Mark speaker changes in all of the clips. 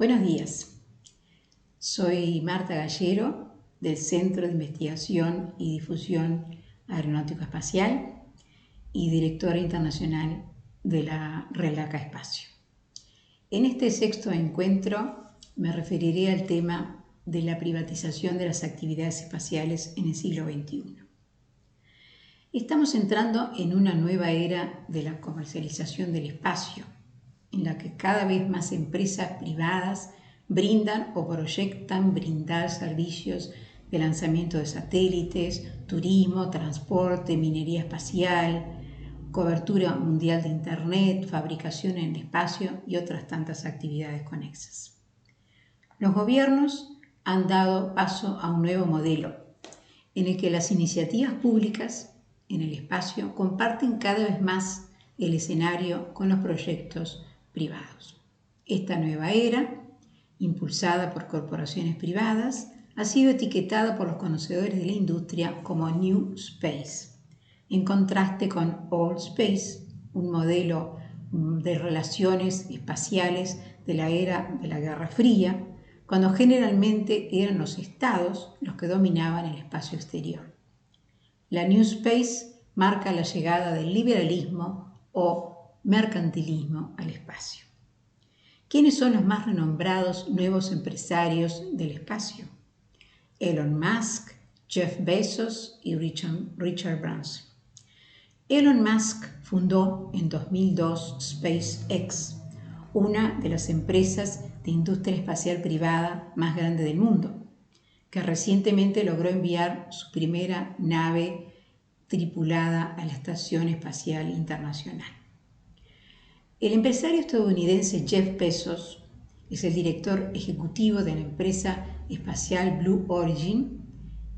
Speaker 1: Buenos días, soy Marta Gallero del Centro de Investigación y Difusión Aeronáutico Espacial y directora internacional de la RELACA Espacio. En este sexto encuentro me referiré al tema de la privatización de las actividades espaciales en el siglo XXI. Estamos entrando en una nueva era de la comercialización del espacio, en la que cada vez más empresas privadas brindan o proyectan brindar servicios de lanzamiento de satélites, turismo, transporte, minería espacial, cobertura mundial de Internet, fabricación en el espacio y otras tantas actividades conexas. Los gobiernos han dado paso a un nuevo modelo en el que las iniciativas públicas en el espacio comparten cada vez más el escenario con los proyectos privados. Esta nueva era, impulsada por corporaciones privadas, ha sido etiquetada por los conocedores de la industria como New Space, en contraste con Old Space, un modelo de relaciones espaciales de la era de la Guerra Fría, cuando generalmente eran los estados los que dominaban el espacio exterior. La New Space marca la llegada del liberalismo o mercantilismo al espacio. ¿Quiénes son los más renombrados nuevos empresarios del espacio? Elon Musk, Jeff Bezos y Richard Branson. Elon Musk fundó en 2002 SpaceX, una de las empresas de industria espacial privada más grande del mundo, que recientemente logró enviar su primera nave tripulada a la Estación Espacial Internacional. El empresario estadounidense Jeff Bezos es el director ejecutivo de la empresa espacial Blue Origin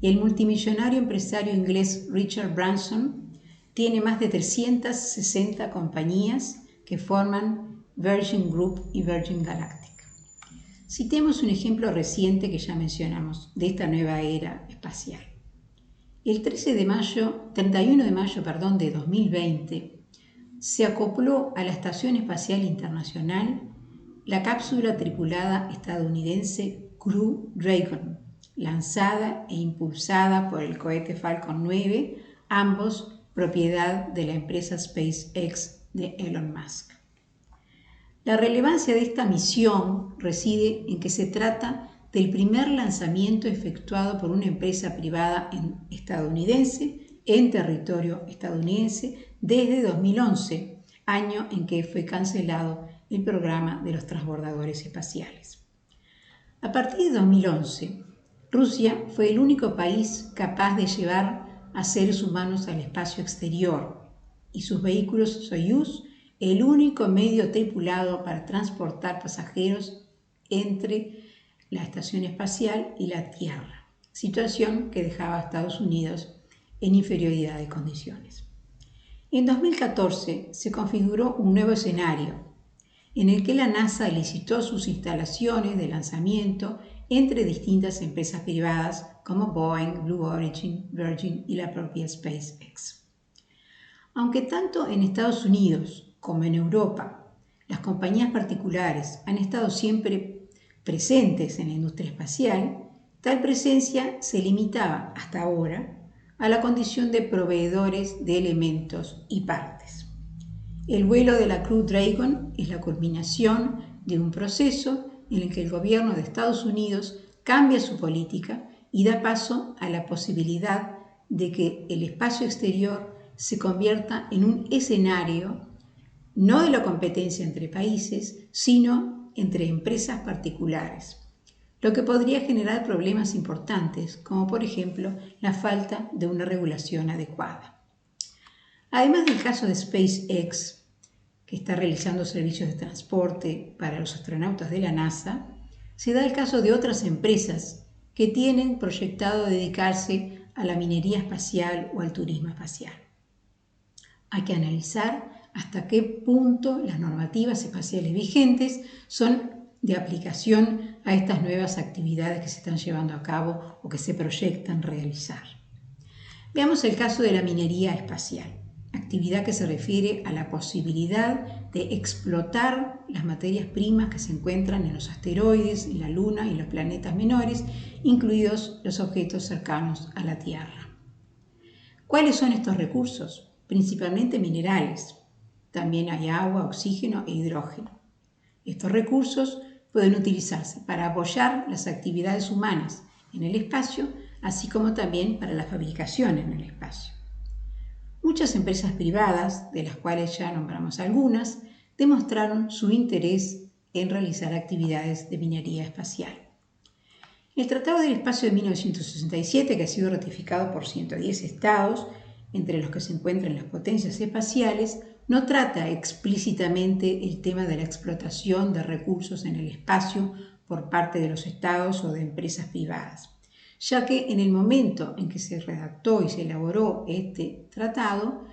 Speaker 1: y el multimillonario empresario inglés Richard Branson tiene más de 360 compañías que forman Virgin Group y Virgin Galactic. Citemos un ejemplo reciente que ya mencionamos de esta nueva era espacial. El 31 de mayo de 2020 se acopló a la Estación Espacial Internacional la cápsula tripulada estadounidense Crew Dragon, lanzada e impulsada por el cohete Falcon 9, ambos propiedad de la empresa SpaceX de Elon Musk. La relevancia de esta misión reside en que se trata del primer lanzamiento efectuado por una empresa privada estadounidense en territorio estadounidense desde 2011, año en que fue cancelado el programa de los transbordadores espaciales. A partir de 2011, Rusia fue el único país capaz de llevar a seres humanos al espacio exterior y sus vehículos Soyuz el único medio tripulado para transportar pasajeros entre la estación espacial y la Tierra, situación que dejaba a Estados Unidos en inferioridad de condiciones. En 2014 se configuró un nuevo escenario en el que la NASA licitó sus instalaciones de lanzamiento entre distintas empresas privadas como Boeing, Blue Origin, Virgin y la propia SpaceX. Aunque tanto en Estados Unidos como en Europa las compañías particulares han estado siempre presentes en la industria espacial, tal presencia se limitaba hasta ahora a la condición de proveedores de elementos y partes. El vuelo de la Crew Dragon es la culminación de un proceso en el que el gobierno de Estados Unidos cambia su política y da paso a la posibilidad de que el espacio exterior se convierta en un escenario no de la competencia entre países, sino entre empresas particulares, lo que podría generar problemas importantes, como por ejemplo la falta de una regulación adecuada. Además del caso de SpaceX, que está realizando servicios de transporte para los astronautas de la NASA, se da el caso de otras empresas que tienen proyectado dedicarse a la minería espacial o al turismo espacial. Hay que analizar hasta qué punto las normativas espaciales vigentes son de aplicación a estas nuevas actividades que se están llevando a cabo o que se proyectan realizar. Veamos el caso de la minería espacial. actividad que se refiere a la posibilidad de explotar las materias primas que se encuentran en los asteroides, en la Luna y los planetas menores, incluidos los objetos cercanos a la Tierra. ¿Cuáles son estos recursos? Principalmente minerales. También hay agua, oxígeno e hidrógeno. Estos recursos pueden utilizarse para apoyar las actividades humanas en el espacio, así como también para la fabricación en el espacio. Muchas empresas privadas, de las cuales ya nombramos algunas, demostraron su interés en realizar actividades de minería espacial. El Tratado del Espacio de 1967, que ha sido ratificado por 110 estados, entre los que se encuentran las potencias espaciales, no trata explícitamente el tema de la explotación de recursos en el espacio por parte de los estados o de empresas privadas, ya que en el momento en que se redactó y se elaboró este tratado,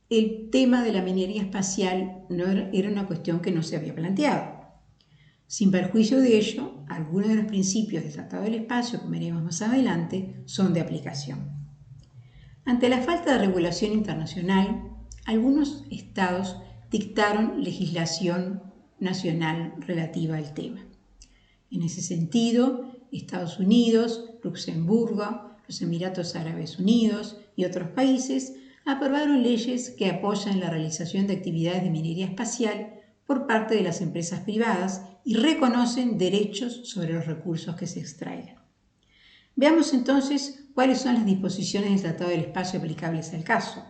Speaker 1: el tema de la minería espacial era una cuestión que no se había planteado. Sin perjuicio de ello, algunos de los principios del Tratado del Espacio, como veremos más adelante, son de aplicación. Ante la falta de regulación internacional, algunos estados dictaron legislación nacional relativa al tema. En ese sentido, Estados Unidos, Luxemburgo, los Emiratos Árabes Unidos y otros países aprobaron leyes que apoyan la realización de actividades de minería espacial por parte de las empresas privadas y reconocen derechos sobre los recursos que se extraigan. Veamos entonces cuáles son las disposiciones del Tratado del Espacio aplicables al caso.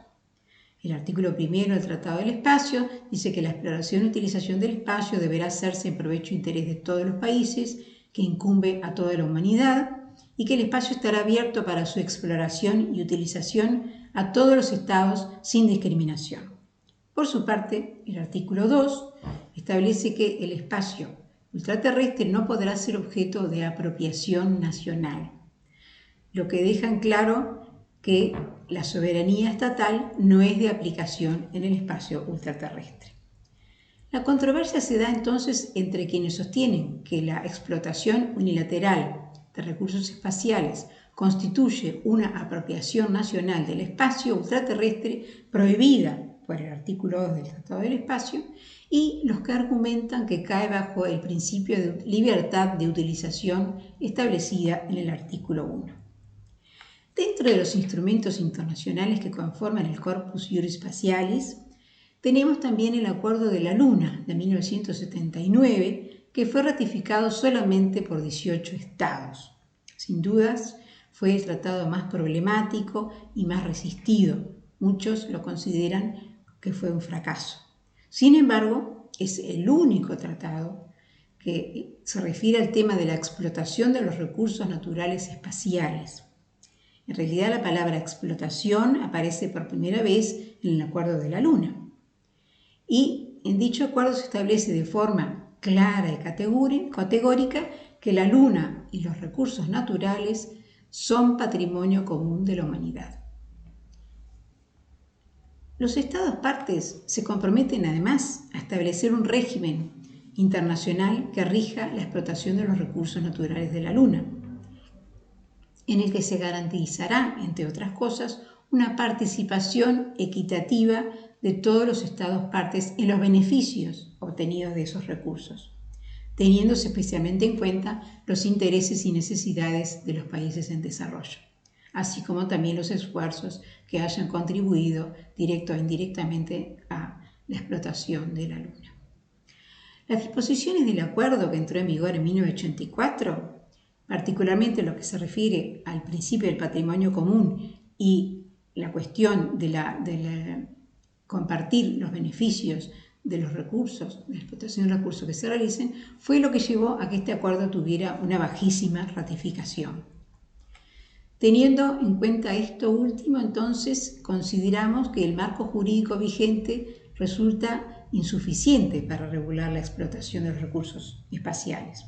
Speaker 1: El artículo 1 del Tratado del Espacio dice que la exploración y utilización del espacio deberá hacerse en provecho e interés de todos los países, que incumbe a toda la humanidad, y que el espacio estará abierto para su exploración y utilización a todos los estados sin discriminación. Por su parte, el artículo 2 establece que el espacio ultraterrestre no podrá ser objeto de apropiación nacional, lo que deja en claro que la soberanía estatal no es de aplicación en el espacio ultraterrestre. La controversia se da entonces entre quienes sostienen que la explotación unilateral de recursos espaciales constituye una apropiación nacional del espacio ultraterrestre prohibida por el artículo 2 del Tratado del Espacio, y los que argumentan que cae bajo el principio de libertad de utilización establecida en el artículo 1. Dentro de los instrumentos internacionales que conforman el Corpus Juris Spatialis, tenemos también el Acuerdo de la Luna de 1979, que fue ratificado solamente por 18 estados. Sin dudas, fue el tratado más problemático y más resistido. Muchos lo consideran que fue un fracaso. Sin embargo, es el único tratado que se refiere al tema de la explotación de los recursos naturales espaciales. En realidad, la palabra explotación aparece por primera vez en el Acuerdo de la Luna. Y en dicho acuerdo se establece de forma clara y categórica que la Luna y los recursos naturales son patrimonio común de la humanidad. Los Estados partes se comprometen además a establecer un régimen internacional que rija la explotación de los recursos naturales de la Luna, en el que se garantizará, entre otras cosas, una participación equitativa de todos los Estados partes en los beneficios obtenidos de esos recursos, teniéndose especialmente en cuenta los intereses y necesidades de los países en desarrollo, así como también los esfuerzos que hayan contribuido directo o indirectamente a la explotación de la Luna. Las disposiciones del acuerdo, que entró en vigor en 1984, particularmente lo que se refiere al principio del patrimonio común y la cuestión de compartir los beneficios de los recursos, de la explotación de recursos que se realicen, fue lo que llevó a que este acuerdo tuviera una bajísima ratificación. Teniendo en cuenta esto último, entonces, consideramos que el marco jurídico vigente resulta insuficiente para regular la explotación de los recursos espaciales.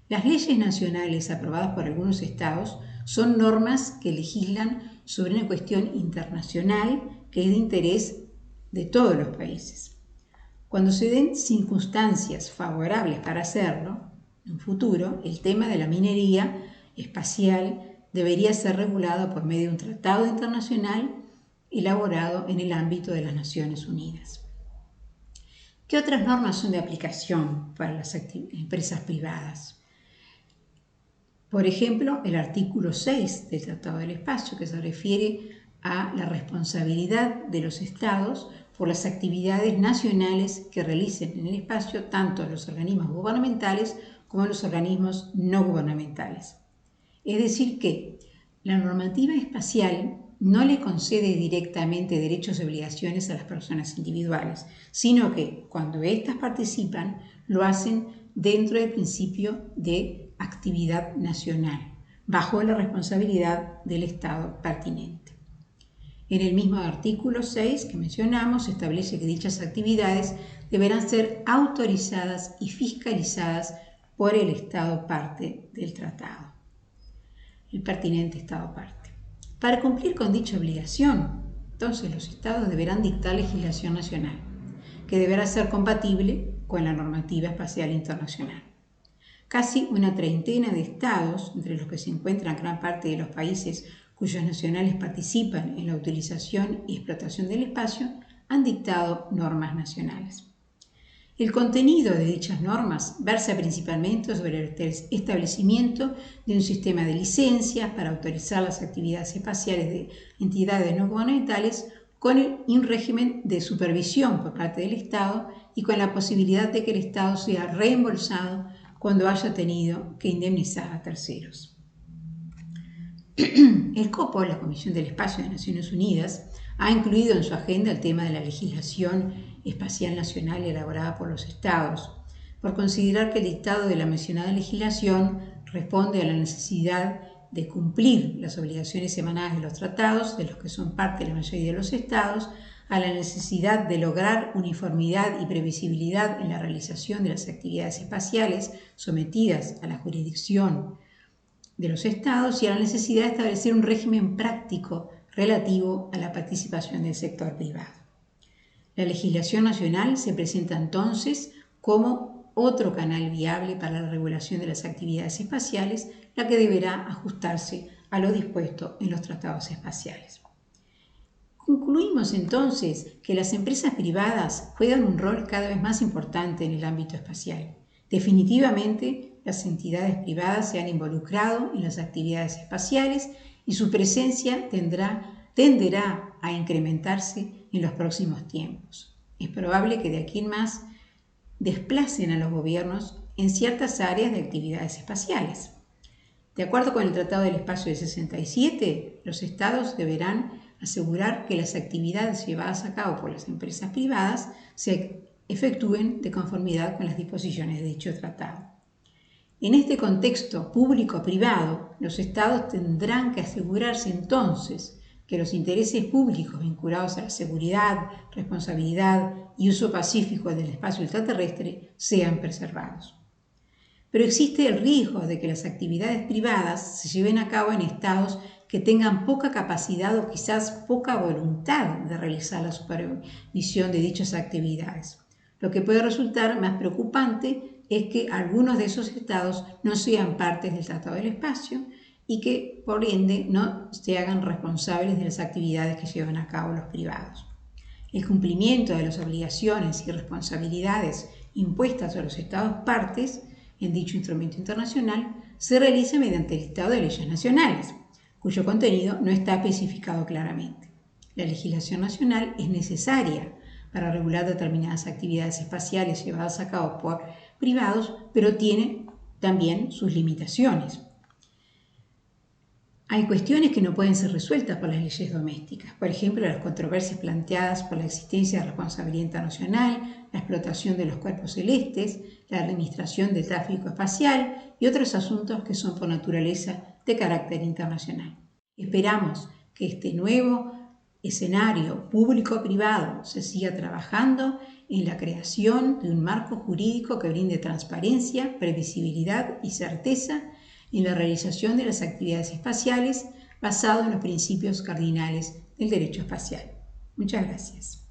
Speaker 1: Las leyes nacionales aprobadas por algunos estados son normas que legislan sobre una cuestión internacional que es de interés de todos los países. Cuando se den circunstancias favorables para hacerlo, en un futuro, el tema de la minería espacial debería ser regulado por medio de un tratado internacional elaborado en el ámbito de las Naciones Unidas. ¿Qué otras normas son de aplicación para las empresas privadas? Por ejemplo, el artículo 6 del Tratado del Espacio, que se refiere a la responsabilidad de los Estados por las actividades nacionales que realicen en el espacio tanto los organismos gubernamentales como los organismos no gubernamentales. Es decir que la normativa espacial no le concede directamente derechos y obligaciones a las personas individuales, sino que cuando éstas participan lo hacen dentro del principio de actividad nacional, bajo la responsabilidad del Estado pertinente. En el mismo artículo 6 que mencionamos, se establece que dichas actividades deberán ser autorizadas y fiscalizadas por el Estado parte del tratado, el pertinente Estado parte. Para cumplir con dicha obligación, entonces los Estados deberán dictar legislación nacional, que deberá ser compatible con la normativa espacial internacional. Casi una treintena de estados, entre los que se encuentran gran parte de los países cuyos nacionales participan en la utilización y explotación del espacio, han dictado normas nacionales. El contenido de dichas normas versa principalmente sobre el establecimiento de un sistema de licencias para autorizar las actividades espaciales de entidades no gubernamentales con un régimen de supervisión por parte del Estado y con la posibilidad de que el Estado sea reembolsado cuando haya tenido que indemnizar a terceros. El COPO, la Comisión del Espacio de Naciones Unidas, ha incluido en su agenda el tema de la legislación espacial nacional elaborada por los Estados, por considerar que el dictado de la mencionada legislación responde a la necesidad de cumplir las obligaciones emanadas de los tratados, de los que son parte la mayoría de los Estados, a la necesidad de lograr uniformidad y previsibilidad en la realización de las actividades espaciales sometidas a la jurisdicción de los Estados y a la necesidad de establecer un régimen práctico relativo a la participación del sector privado. La legislación nacional se presenta entonces como otro canal viable para la regulación de las actividades espaciales, la que deberá ajustarse a lo dispuesto en los tratados espaciales. Concluimos entonces que las empresas privadas juegan un rol cada vez más importante en el ámbito espacial. Definitivamente, las entidades privadas se han involucrado en las actividades espaciales y su presencia tenderá a incrementarse en los próximos tiempos. Es probable que de aquí en más desplacen a los gobiernos en ciertas áreas de actividades espaciales. De acuerdo con el Tratado del Espacio del 67, los Estados deberán asegurar que las actividades llevadas a cabo por las empresas privadas se efectúen de conformidad con las disposiciones de dicho tratado. En este contexto público-privado, los Estados tendrán que asegurarse entonces que los intereses públicos vinculados a la seguridad, responsabilidad y uso pacífico del espacio extraterrestre sean preservados. Pero existe el riesgo de que las actividades privadas se lleven a cabo en estados que tengan poca capacidad o quizás poca voluntad de realizar la supervisión de dichas actividades. Lo que puede resultar más preocupante es que algunos de esos estados no sean partes del Tratado del Espacio y que, por ende, no se hagan responsables de las actividades que llevan a cabo los privados. El cumplimiento de las obligaciones y responsabilidades impuestas a los estados partes en dicho instrumento internacional se realiza mediante el dictado de leyes nacionales, cuyo contenido no está especificado claramente. La legislación nacional es necesaria para regular determinadas actividades espaciales llevadas a cabo por privados, pero tiene también sus limitaciones. Hay cuestiones que no pueden ser resueltas por las leyes domésticas, por ejemplo, las controversias planteadas por la existencia de responsabilidad internacional, la explotación de los cuerpos celestes, la administración del tráfico espacial y otros asuntos que son por naturaleza de carácter internacional. Esperamos que este nuevo escenario público-privado se siga trabajando en la creación de un marco jurídico que brinde transparencia, previsibilidad y certeza en la realización de las actividades espaciales basado en los principios cardinales del derecho espacial. Muchas gracias.